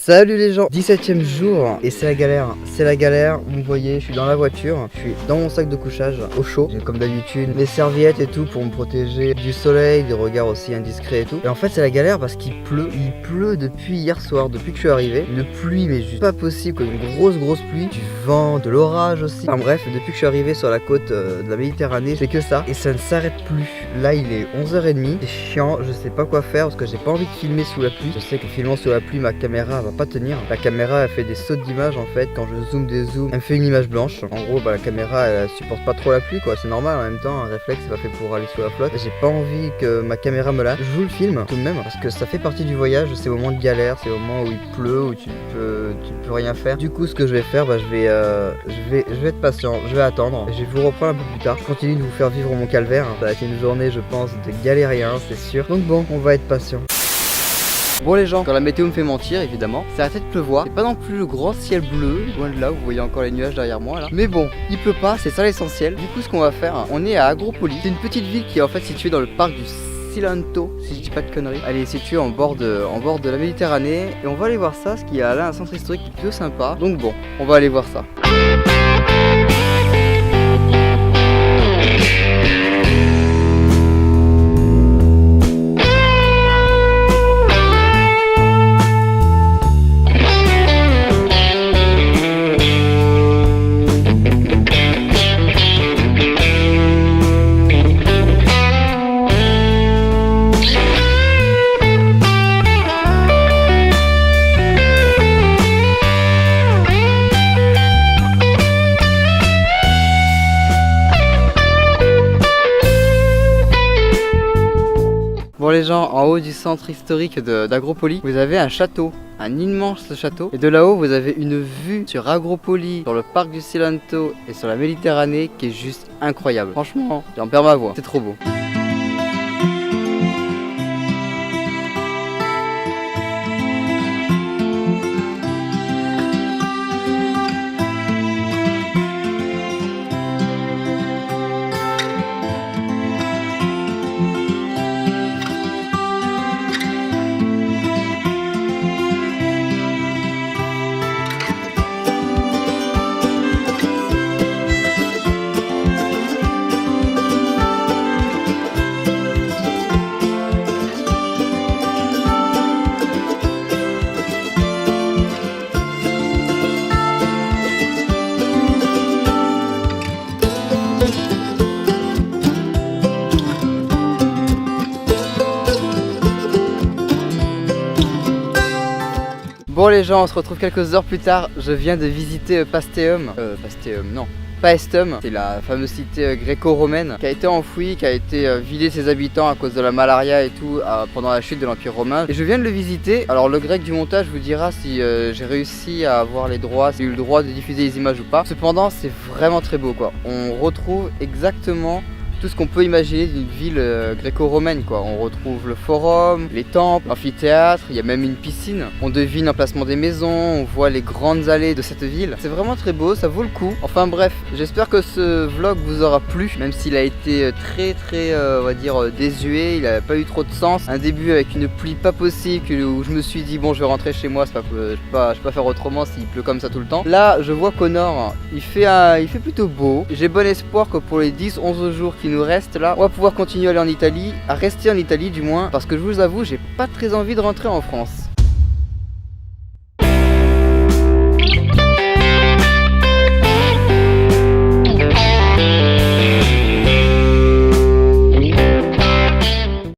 Salut les gens, 17ème jour et c'est la galère, vous me voyez, je suis dans la voiture, je suis dans mon sac de couchage au chaud, j'ai comme d'habitude mes serviettes et tout pour me protéger du soleil, des regards aussi indiscrets et tout. Et en fait c'est la galère parce qu'il pleut depuis hier soir, depuis que je suis arrivé, une pluie mais juste pas possible, quoi, une grosse pluie, du vent, de l'orage aussi. Enfin bref, depuis que je suis arrivé sur la côte de la Méditerranée, c'est que ça et ça ne s'arrête plus. Là il est 11h30, c'est chiant, je sais pas quoi faire parce que j'ai pas envie de filmer sous la pluie. Je sais que filmant sous la pluie ma caméra va pas tenir. La caméra elle fait des sautes d'image en fait, quand je zoome des zooms, elle me fait une image blanche. En gros la caméra elle supporte pas trop la pluie quoi, c'est normal en même temps, un réflexe c'est pas fait pour aller sous la flotte. J'ai pas envie que ma caméra me lâche. Je vous le filme tout de même parce que ça fait partie du voyage, ces moments de galère, ces moments où il pleut, où tu peux rien faire. Du coup ce que je vais faire, je vais être patient, je vais attendre. Je vais vous reprendre un peu plus tard. Je continue de vous faire vivre mon calvaire. Ça va être une journée je pense de galérien, c'est sûr. Donc bon, on va être patient. Bon les gens, quand la météo me fait mentir évidemment, ça arrête de pleuvoir, c'est pas non plus le grand ciel bleu, loin de là, vous voyez encore les nuages derrière moi là. Mais bon, il pleut pas, c'est ça l'essentiel. Du coup ce qu'on va faire, on est à Agropoli, c'est une petite ville qui est en fait située dans le parc du Cilento, si je dis pas de conneries. Elle est située en bord de la Méditerranée et on va aller voir ça, ce qui a là un centre historique plutôt sympa. Donc bon, on va aller voir ça. Bon les gens, en haut du centre historique d'Agropoli, vous avez un château, un immense château. Et de là-haut, vous avez une vue sur Agropoli, sur le parc du Cilento et sur la Méditerranée qui est juste incroyable. Franchement, j'en perds ma voix, c'est trop beau. Bon les gens, on se retrouve quelques heures plus tard, je viens de visiter Paestum, c'est la fameuse cité gréco-romaine qui a été enfouie, qui a été vidée de ses habitants à cause de la malaria et tout pendant la chute de l'Empire romain. Et je viens de le visiter. Alors le grec du montage vous dira si j'ai réussi à avoir les droits, si j'ai eu le droit de diffuser les images ou pas. Cependant c'est vraiment très beau quoi. On retrouve exactement tout ce qu'on peut imaginer d'une ville gréco-romaine quoi. On retrouve le forum, les temples, l'amphithéâtre, il y a même une piscine. On devine l'emplacement des maisons, on voit les grandes allées de cette ville. C'est vraiment très beau, ça vaut le coup. Enfin bref, j'espère que ce vlog vous aura plu, même s'il a été très on va dire désuet, il n'a pas eu trop de sens. Un début avec une pluie pas possible où je me suis dit bon je vais rentrer chez moi, je peux pas faire autrement s'il pleut comme ça tout le temps. Là je vois qu'au nord il fait plutôt beau. J'ai bon espoir que pour les 10-11 jours qui nous reste là, on va pouvoir continuer à aller en Italie, à rester en Italie du moins, parce que je vous avoue, j'ai pas très envie de rentrer en France.